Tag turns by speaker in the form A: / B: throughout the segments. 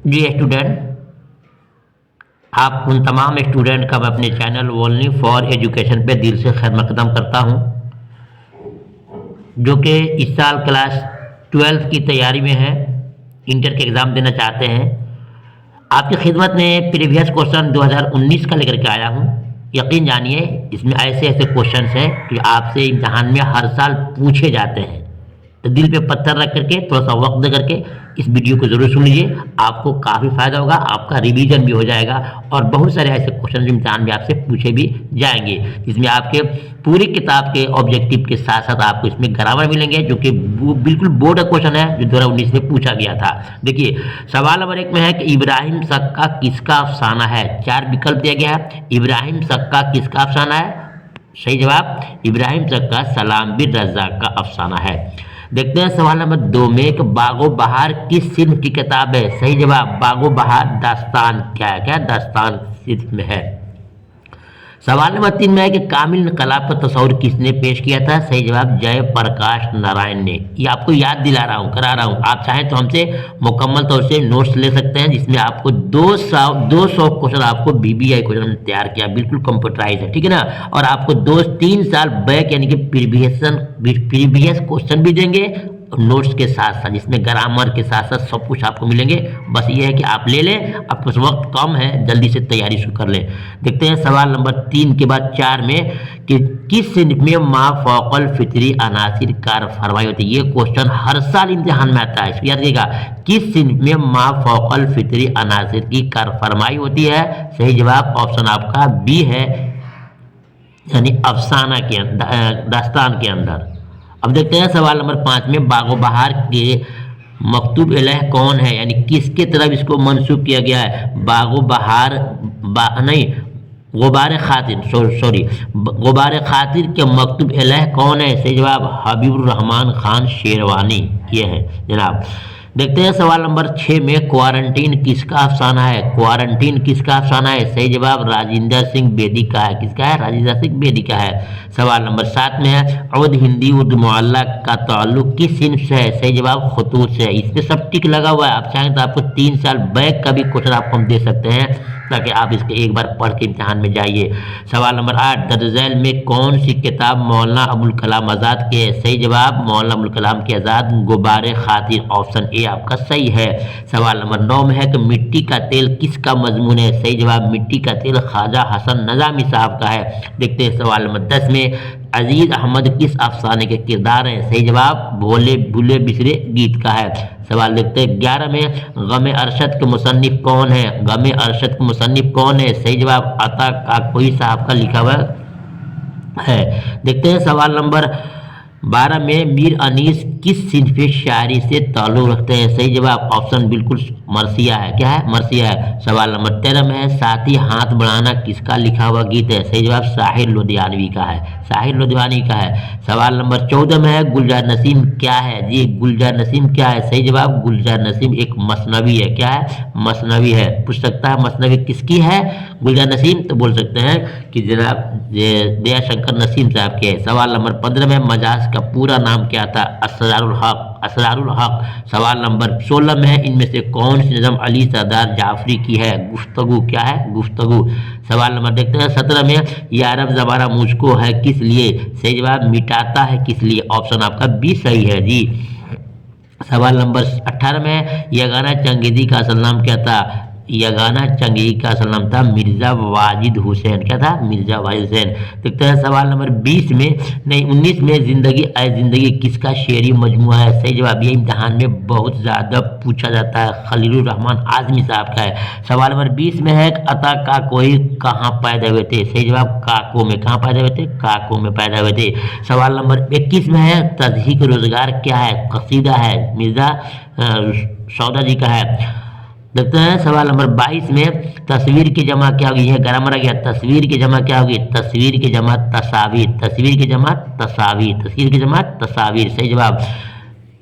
A: جی student, آپ ان تمام student کا میں اپنے چینل اونلی فار ایجوکیشن پہ دل سے خیر مقدم کرتا ہوں جو کہ اس سال کلاس 12 کی تیاری میں ہیں، انٹر کے ایگزام دینا چاہتے ہیں۔ آپ کی خدمت میں پریویس کوشچن 2019 کا لے کر کے آیا ہوں۔ یقین جانیے اس میں ایسے ایسے کوشچنس ہیں کہ آپ سے امتحان میں ہر سال پوچھے جاتے ہیں، تو دل پہ پتھر رکھ کر کے تھوڑا سا وقت دے کر کے اس ویڈیو کو ضرور سن لیجیے، آپ کو کافی فائدہ ہوگا، آپ کا ریویژن بھی ہو جائے گا اور بہت سارے ایسے کوشچن امتحان میں آپ سے پوچھے بھی جائیں گے، جس میں آپ کے پوری کتاب کے آبجیکٹیو کے ساتھ ساتھ آپ کو اس میں گرامر ملیں گے جو کہ بالکل بورڈ کا کوشچن ہے جو 2019 میں پوچھا گیا تھا۔ دیکھیے سوال نمبر 1 میں ہے کہ ابراہیم سکا کس کا افسانہ ہے؟ 4 وکلپ دیا گیا ہے۔ ابراہیم سکا کس کا افسانہ ہے؟ صحیح جواب ابراہیم سکا سلام بن رزاق کا افسانہ ہے۔ دیکھتے ہیں سوال نمبر 2 میں کہ باغ و بہار کس صنف کی کتاب ہے؟ صحیح جواب باغ و بہار داستان کیا ہے؟ کیا داستان صنف میں ہے۔ سوال نمبر 3 میں ہے کہ کامل انقلاب کا تصور کس نے پیش کیا تھا؟ صحیح جواب جے پرکاش نارائن نے۔ یہ آپ کو یاد دلا رہا ہوں، کرا رہا ہوں، آپ چاہیں تو ہم سے مکمل طور سے نوٹس لے سکتے ہیں جس میں آپ کو 200 کوشچن آپ کو BBI کوشچن تیار کیا، بالکل کمپیوٹرائز ہے، ٹھیک ہے نا، اور آپ کو 3 سال بیک یعنی کہ پریویس کوشچن بھی دیں گے نوٹس کے ساتھ ساتھ، جس میں گرامر کے ساتھ ساتھ سب کچھ آپ کو ملیں گے۔ بس یہ ہے کہ آپ لے لیں، آپ کے وقت کم ہے، جلدی سے تیاری شروع کر لیں۔ دیکھتے ہیں سوال نمبر 3 کے بعد 4 میں کہ کس صنف میں ما فوق الفطری عناصر کار فرمائی ہوتی ہے؟ یہ کوشچن ہر سال امتحان میں آتا ہے، اس کو یاد رکھیے گا۔ کس صنف میں ما فوق الفطری عناصر کی کار فرمائی ہوتی ہے؟ صحیح جواب آپشن آپ کا B ہے، یعنی افسانہ کے داستان کے اندر۔ اب دیکھتے ہیں سوال نمبر 5 میں باغ و بہار کے مکتوب الہ کون ہے؟ یعنی کس کے طرف اس کو منسوب کیا گیا ہے؟ باغ و بہار غبار خاطر کے مکتوب الہ کون ہے؟ صحیح جواب حبیب الرحمن خان شیروانی، یہ ہے جناب۔ دیکھتے ہیں سوال نمبر 6 میں کوارنٹین کس کا افسانہ ہے؟ کوارنٹین کس کا افسانہ ہے؟ صحیح جواب راجندر سنگھ بیدی کا ہے۔ کس کا ہے؟ راجندر سنگھ بیدی کا ہے۔ سوال نمبر 7 میں ہے عود ہندی اردو معلیٰ کا تعلق کس صنف سے ہے؟ صحیح جواب خطوط سے ہے۔ اس پہ سب ٹک لگا ہوا ہے، آپ چاہیں تو آپ کو 3 سال بیک کا بھی کوشچن آپ کو ہم دے سکتے ہیں تاکہ آپ اس کے ایک بار پڑھ کے امتحان میں جائیے۔ سوال نمبر 8 درج ذیل میں کون سی کتاب مولانا ابوالکلام آزاد کی ہے؟ صحیح جواب مولانا ابوالکلام کی آزاد غبار خاطر، آپشن A آپ کا صحیح ہے۔ سوال نمبر 9 میں ہے کہ مٹی کا تیل کس کا مضمون ہے؟ صحیح جواب مٹی کا تیل خواجہ حسن نظامی صاحب کا ہے۔ دیکھتے ہیں سوال نمبر 10 میں عزیز احمد کس افسانے کے کردار ہیں؟ صحیح جواب بھولے بسرے گیت کا ہے۔ سوال دیکھتے ہیں 11 میں غم ارشد کے مصنف کون ہے؟ غم ارشد کے مصنف کون ہے؟ صحیح جواب عطا کاکوئی صاحب کا لکھا ہوا ہے۔ دیکھتے ہیں سوال نمبر 12 میں میر انیس کس صنف شاعری سے تعلق رکھتے ہیں؟ صحیح جواب آپشن بالکل مرثیہ ہے، کیا ہے؟ مرثیہ ہے۔ سوال نمبر 13 میں ہے ساتھی ہاتھ بڑھانا کس کا لکھا ہوا گیت ہے؟ صحیح جواب ساحر لدھیانوی کا ہے، ساحر لدھیانوی کا ہے۔ سوال نمبر 14 میں ہے گلزار نسیم کیا ہے؟ جی گلزار نسیم کیا ہے؟ صحیح جواب گلزار نسیم ایک مثنوی ہے، کیا ہے؟ مثنوی ہے۔ پوچھ سکتا ہے مثنوی کس کی ہے گلزار نسیم؟ تو بول سکتے ہیں کہ جناب دیا شنکر نسیم صاحب کے ہے۔ سوال نمبر 15 میں مجاز کا پورا نام کیا تھا؟ اسرار الحق، اسرار الحق۔ سوال نمبر 16 میں ہے ان میں سے کون سی نظم علی سردار جعفری کی ہے؟ گفتگو، کیا ہے؟ گفتگو۔ سوال نمبر دیکھتے ہیں 17 میں یا رب زمانہ مجھ کو ہے کس لیے؟ صحیح جواب مٹاتا ہے کس لیے، آپشن آپ کا B صحیح ہے جی۔ سوال نمبر 18 میں یگانہ چنگیزی کا اصل نام کیا تھا؟ یگانہ چنگیزی کا اصل نام تھا مرزا واجد حسین، کیا تھا؟ مرزا واجد حسین۔ دیکھتے ہیں سوال نمبر 19 میں زندگی اے زندگی کس کا شعری مجموعہ ہے؟ صحیح جواب یہ امتحان میں بہت زیادہ پوچھا جاتا ہے، خلیل الرحمن اعظمی صاحب کا ہے۔ سوال نمبر 20 میں ہے عطا کاکوئی کہاں پیدا ہوئے تھے؟ صحیح جواب کاکو میں، کہاں پیدا ہوئے تھے؟ کاکو میں پیدا ہوئے تھے۔ سوال نمبر 21 میں ہے تضحیک روزگار کیا ہے؟ قصیدہ ہے، مرزا سودا جی کا ہے۔ دیکھتے ہیں سوال نمبر 22 میں تصویر کی جمع کیا ہوگی؟ یہ گرامر آ گیا، تصویر کی جمع کیا ہوگی؟ تصویر کی جمع تصاویر، تصویر کی جمع تصاویر، تصویر کی جمع تصاویر، صحیح جواب۔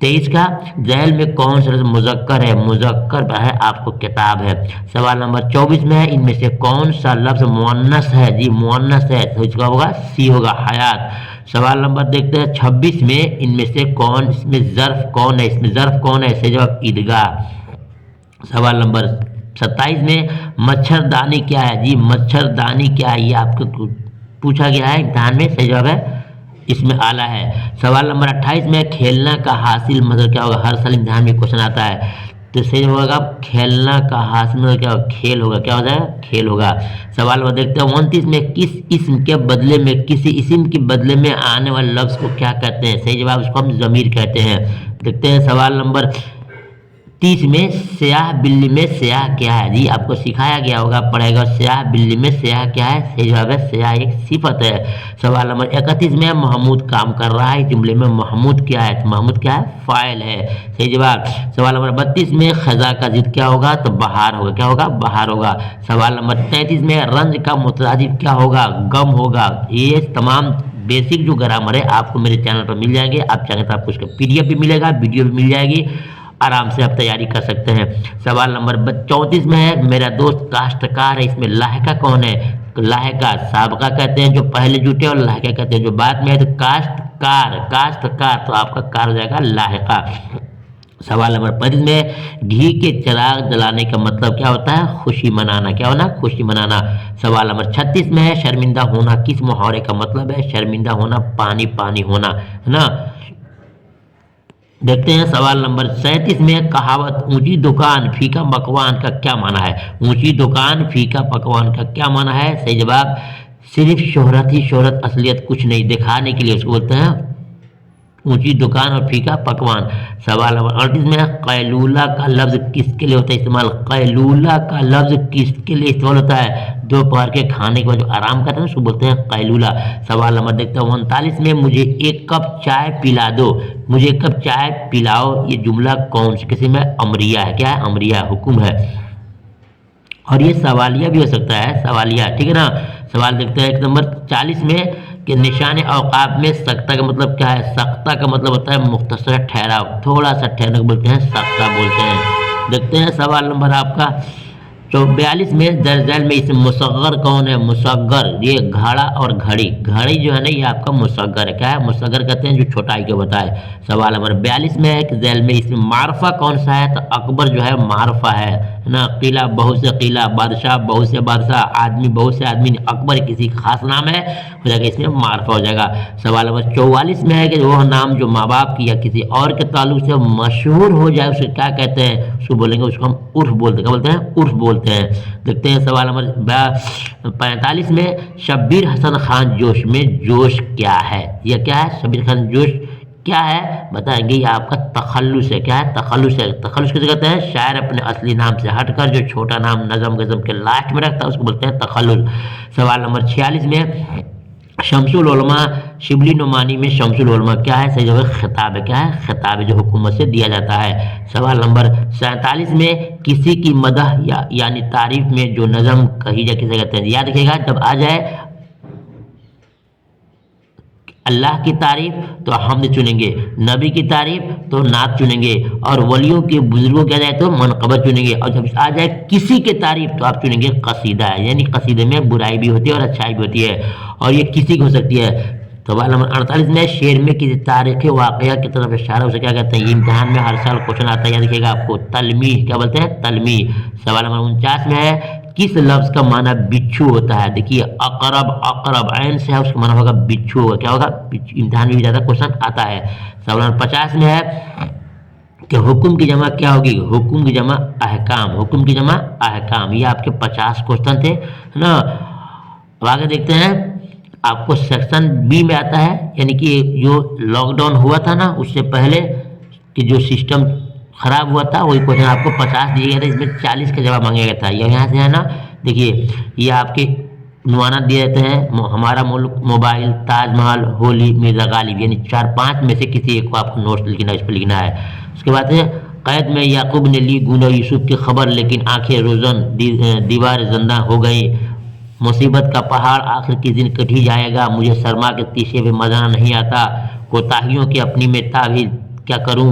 A: 23 کا ذیل میں کون سا مذکر ہے؟ مذکر ہے آپ کو کتاب ہے۔ سوال نمبر 24 میں ہے ان میں سے کون سا لفظ مؤنث ہے؟ جی مؤنث ہے، تو اس کا ہوگا C ہوگا حیات۔ سوال نمبر دیکھتے ہیں 26 میں ان میں سے کون، اس میں ظرف کون ہے؟ اس میں ظرف کون ہے؟ صحیح جواب عیدگاہ۔ सवाल नंबर 27 में मच्छरदानी क्या है जी, मच्छरदानी क्या है, ये आपको पूछा गया है इम्तिहान में। सही जवाब है इसमें आला है। सवाल नंबर 28 में खेलना का हासिल मतलब क्या होगा, हर साल इम्तिहान में क्वेश्चन आता है, तो सही होगा खेलना का हासिल मतलब क्या होगा, खेल होगा, क्या होता है, खेल होगा। सवाल नंबर देखते हैं 29 में किस इस्म के बदले में, किसी इस्म के बदले में आने वाले लफ्ज़ को क्या कहते हैं, सही जवाब उसको हम ज़मीर कहते हैं। देखते हैं सवाल नंबर 30 में स्याह बिल्ली में स्याह क्या है जी, आपको सिखाया गया होगा, पढ़ेगा स्याह बिल्ली में स्याह क्या है, सही जवाब है स्याह एक सिफत है। सवाल नंबर 31 में महमूद काम कर रहा है, जुमले में महमूद क्या है, तो महमूद क्या है, फाइल है, सही जवाब। सवाल नंबर 32 में खजा का जिद क्या होगा, तो बहार होगा, क्या होगा, बहार होगा। सवाल नंबर 33 में रंज का मुतरादिफ क्या होगा, गम होगा। ये तमाम बेसिक जो ग्रामर है आपको मेरे चैनल पर मिल जाएंगे, आप चाहें तो आपको उसका PDF भी मिलेगा, वीडियो भी मिल जाएगी, आराम से आप तैयारी कर सकते हैं। सवाल नंबर 34 में है मेरा दोस्त काश्तकार है, इसमें लाहिका कौन है, लाहिका साबका कहते हैं जो पहले जुटे, और लाहिका कहते हैं जो बाद में है, तो काश्तकार, काश्तकार तो आपका कार हो जाएगा लाहिका। सवाल नंबर 35 में घी के चिराग जलाने का मतलब क्या होता है, खुशी मनाना, क्या होना, खुशी मनाना। सवाल नंबर 36 में है शर्मिंदा होना किस मुहावरे का मतलब है, शर्मिंदा होना पानी पानी होना, है ना। देखते हैं सवाल नंबर 37 में कहावत ऊंची दुकान फीका पकवान का क्या माना है, ऊंची दुकान फीका पकवान का क्या माना है, सही जवाब सिर्फ शोहरत ही शोहरत, असलियत कुछ नहीं, दिखाने के लिए उसको बोलते हैं ऊंची दुकान और फीका पकवान। सवाल नंबर 38 में कैलूला का लफ्ज़ किसके लिए होता है इस्तेमाल, कैलूला का लफ्ज़ किसके लिए इस्तेमाल होता है, दोपहर के खाने के बाद जो आराम करते हैं उसको बोलते हैं कैलूला। सवाल नंबर देखते हैं 39 में मुझे एक कप चाय पिला दो, मुझे एक कप चाय पिलाओ, ये जुमला कौन सी किसी में, अमरिया है, क्या है, अमरिया हुक्म है, और ये सवालिया भी हो सकता है, सवालिया, ठीक है ना। सवाल देखते हैं 1 नंबर 40 में कि निशान औकाब में सख्ता का मतलब क्या है, सख्ता का मतलब होता है मुख्तसर ठहराव, थोड़ा सा ठहरने को बोलते हैं सख्ता बोलते हैं। देखते हैं सवाल नंबर आपका 42 में दरजल में इसमें मुसग्गर कौन है, मुसग्गर ये घड़ा और घड़ी, घड़ी जो है ना ये आपका मुसग्गर है, क्या है, मुसग्गर कहते हैं जो छोटाई के बताए। सवाल नंबर 42 में है कि जैल में इसमें मारफा कौन सा है, तो अकबर जो है मारफा है ना, किला बहुत से किला, बादशाह बहुत से बादशाह, आदमी बहुत से आदमी, अकबर किसी खास नाम है, हो जाएगा इसमें मारफा हो जाएगा। सवाल नंबर 44 में है कि वह नाम जो माँ बाप की या किसी और के ताल्लुक से मशहूर हो जाए उसको क्या कहते हैं, उसको बोलेंगे, उसको हम उर्फ बोलते हैं, क्या बोलते हैं, उर्फ बोलते हैं। देखते हैं सवाल नंबर 45 में शब्बीर हसन खान जोश में जोश क्या है, यह क्या है, शब्बीर खान जोश क्या है बताएंगे, ये आपका तखल्लुस है, क्या है, तखल्लुस है। तखल्लुस किसे कहते हैं, शायर अपने असली नाम से हटकर जो छोटा नाम नज़म गज़म के लास्ट में रखता है उसको बोलते हैं तखल्लुस। सवाल नंबर 46 में शमसुल उलमा शिबली नुमानी में शमसुल उलमा क्या है, सही जवाब खिताब है, क्या है, खिताब है जो हुकूमत से दिया जाता है। सवाल नंबर 47 में किसी की मदह यानी तारीफ में जो नज़म कही जाए किसे कहते हैं, याद रखिएगा जब आ जाए अल्लाह की तारीफ तो हमद चुनेंगे, नबी की तारीफ तो नात चुनेंगे, और वलियों के बुजुर्गों क्या जाए तो मनक़बत चुनेंगे, और जब आ जाए किसी के तारीफ तो आप चुनेंगे कसीदा है, यानी कसीदे में बुराई भी होती है और अच्छाई भी होती है, और ये किसी की हो सकती है। सवाल नंबर 48 में शेर में किसी तारीख़ वाक़या की तरफ इशारा उसे क्या कहते हैं, ये इम्तिहान में हर साल क्वेश्चन आता है, याद रखिएगा आपको तलमी क्या बोलते हैं, तलमी। सवाल नंबर 49 में है किस लफ्ज़ का माना बिच्छू होता है, देखिए अकरब, अकरब ऐन से है उसका माना होगा बिच्छू होगा, क्या होगा, इम्तिहान में भी ज़्यादा क्वेश्चन आता है। सवाल नंबर 50 में है कि हुक्म की जमा क्या होगी, हुक्म की जमा अहकाम, हुक्म की जमा अहकाम, ये आपके 50 क्वेश्चन थे, है ना। अब आगे देखते हैं आपको सेक्शन बी में आता है, यानी कि जो लॉकडाउन हुआ था ना उससे पहले कि जो सिस्टम खराब हुआ था वही क्वेश्चन आपको 50 दिए गए थे, इसमें 40 का जवाब मांगा गया था। यहाँ से है ना, देखिए ये आपके नुआना दिए जाते हैं, हमारा मुल्क, मोबाइल, ताजमहल, होली, मिर्जा गालिब, यानी 4-5 में से किसी एक को आपको नोट्स लिखना, इस पर लिखना है। उसके बाद है कैद में याकूब ने ली गूंजा यूसुफ की खबर, लेकिन आंखें रोज़न दीवार जिंदा हो गई, मुसीबत का पहाड़ आखिर किस दिन कटी जाएगा, मुझे शर्मा के तीसरे भी मजा नहीं आता, कोताहियों की अपनी में ताबीर क्या करूं,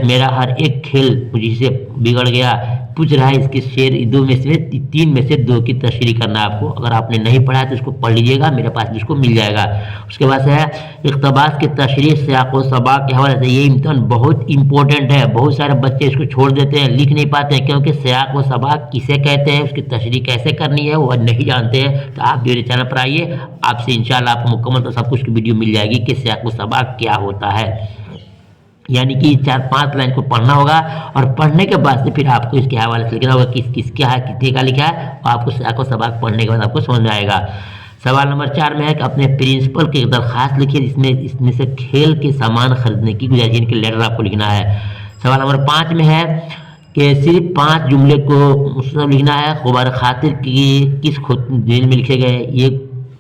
A: मेरा हर एक खेल मुझे से बिगड़ गया। पूछ रहा है इसके शेर दो में से 3 में से 2 की तशरीह करना आपको। अगर आपने नहीं पढ़ा तो इसको पढ़ लीजिएगा, मेरे पास इसको मिल जाएगा। उसके बाद से है इक़्तिबास की तशरीह सियाक़ व सबाक़ के हवाले से। ये इम्तिहान बहुत इंपॉर्टेंट है, बहुत सारे बच्चे इसको छोड़ देते हैं, लिख नहीं पाते हैं, क्योंकि सियाक़ व सबाक़ किसे कहते हैं, उसकी तशरीह कैसे करनी है वो नहीं जानते हैं। तो आप मेरे चैनल पर आइए, आपसे इंशाल्लाह आपको मुकम्मल तो सब कुछ की वीडियो मिल जाएगी कि सियाक़ व सबाक़ क्या होता है। यानी कि 4-5 लाइन को पढ़ना होगा और पढ़ने के बाद से फिर आपको इसके हवाले से लिखना होगा किस क्या है, कितने का लिखा है, और आपको सियाक़ व सबाक़ पढ़ने के बाद आपको समझ में आएगा। सवाल नंबर 4 में है कि अपने प्रिंसिपल की दरख्वास्त लिखिए जिसमें इसमें से खेल के सामान खरीदने की गुजारिश, इनके लेटर आपको लिखना है। सवाल नंबर 5 में है कि सिर्फ 5 जुमले को सब लिखना है। गुबार खातिर की किस जेल में लिखे गए, ये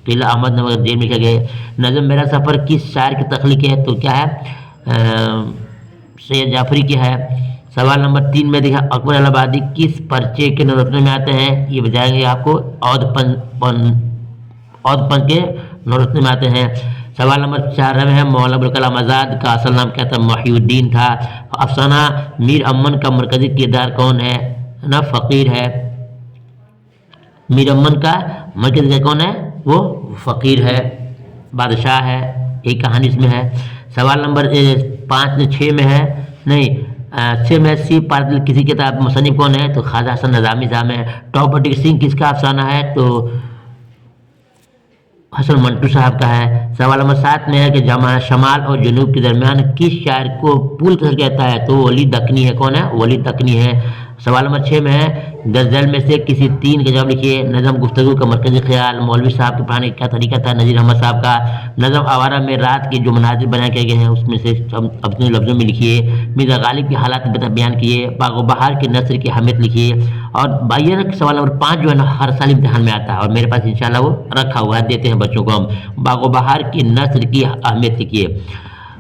A: किला अहमदनगर जेल में लिखे गए। नज़म मेरा सफ़र किस शायर की तख्लीक है, तो क्या है सैयद जाफरी की है। सवाल नंबर 3 में देखा अकबर इलाहाबादी किस पर्चे के नौरत्न में आते हैं, ये बताएंगे आपको। औदपन के नौरत्न में आते हैं। सवाल नंबर 4 में है मौलाना अबुल कलाम आज़ाद का असल नाम क्या था, मुहिउद्दीन था। अफसाना मीर अमन का मरकजी किरदार कौन है ना, फ़कीर है। मीर अमन का मरकजी किरदार कौन है, वो फ़कीर है, बादशाह है। एक कहानी इसमें है। सवाल नंबर 6 में है, नहीं 6 में सी पारदिल किसी किताब मुसन्निफ कौन है, तो ख्वाजा हसन नज़ामी साहब है। टॉप बटिक सिंह किसका अफसाना है, तो हसन मंटू साहब का है। सवाल नंबर 7 में है कि जमा शमाल और जनूब के दरमियान किस शायर को पुल कहता है, तो वली दक्नी है। कौन है, वली दक्नी है। सवाल नंबर 6 में है गज़ल में से किसी 3 के जवाब लिखिए। नज़म गुफ्तगू का मरकज़ी ख्याल, मौलवी साहब के पढ़ाने का क्या तरीका था, नज़ीर अहमद साहब का। नज़म आवारा में रात के जो मनाजिर बनाए गए हैं उसमें से अपने लफ्ज़ों में लिखिए। मिर्ज़ा गालिब के हालात बयान किए। बाग़ बहार के नस्र की अहमियत लिखिए। और भाई ना सवाल नंबर 5 जो है ना हर साल इम्तिहान में आता है और मेरे पास इंशाल्लाह वो रखा हुआ है, देते हैं बच्चों को हम। बाग़ बहार की नस्र की अहमियत लिखिए।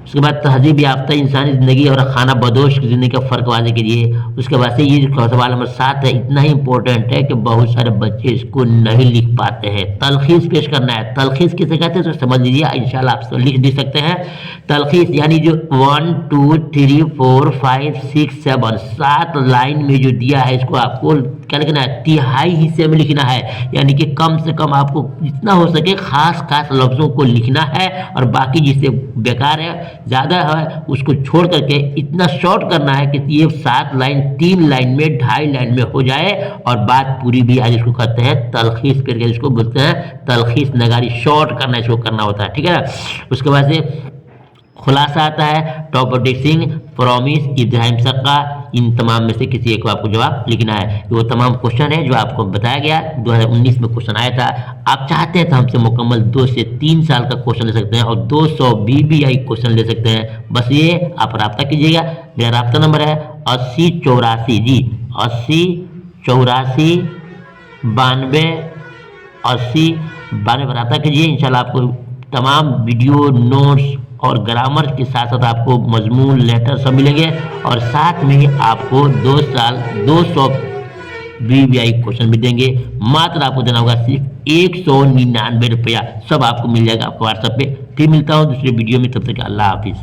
A: उसके बाद तहजीब याफ्ता इंसानी ज़िंदगी और खाना बदोश की ज़िंदगी का फ़र्क वाज़े कीजिए। उसके बाद से ये सवाल नंबर 7 है, इतना ही इंपॉर्टेंट है कि बहुत सारे बच्चे इसको नहीं लिख पाते हैं। तलखीस पेश करना है। तलखीस किसे कहते हैं तो समझ लीजिए, इंशाल्लाह आप लिख भी सकते हैं। तलखीस यानी जो 1 2 3 4 5 6 7 7 लाइन में जो दिया है इसको आपको क्या लिखना है, तिहाई हिस्से में लिखना है। यानी कि कम से कम आपको जितना हो सके खास लफ्ज़ों को लिखना है और बाकी जिससे बेकार है ज़्यादा है उसको छोड़ करके इतना शॉर्ट करना है कि ये 7 लाइन 3 लाइन में 2.5 लाइन में हो जाए और बात पूरी भी आज इसको कहते हैं तलखीस करके, इसको बोलते हैं तलखीस नगारी, शॉर्ट करना इसको करना होता है। ठीक है। उसके बाद से खुलासा आता है। टॉप बटिक सिंह, प्रॉमिस, इब्राहिम सक्का, इन तमाम में से किसी एक को आपको जवाब लिखना है। वो तमाम क्वेश्चन है जो आपको बताया गया 2019 में क्वेश्चन आया था। आप चाहते हैं तो हमसे मुकम्मल 2 से 3 साल का क्वेश्चन ले सकते हैं और 200 BBI क्वेश्चन ले सकते हैं। बस ये आप रब्ता कीजिएगा। मेरा रब्ता नंबर है 8084 जी 8084 92 80 92 पर रब्ता कीजिए। इंशाल्लाह आपको तमाम वीडियो नोट्स और ग्रामर के साथ साथ आपको मजमून लेटर सब मिलेंगे और साथ में ही आपको 2 साल 200 BBI क्वेश्चन भी देंगे। मात्र आपको देना होगा सिर्फ 199 रुपया। सब आपको मिल जाएगा आपको व्हाट्सएप पे। फिर मिलता हूँ दूसरे वीडियो में, तब तक अल्लाह हाफिज़।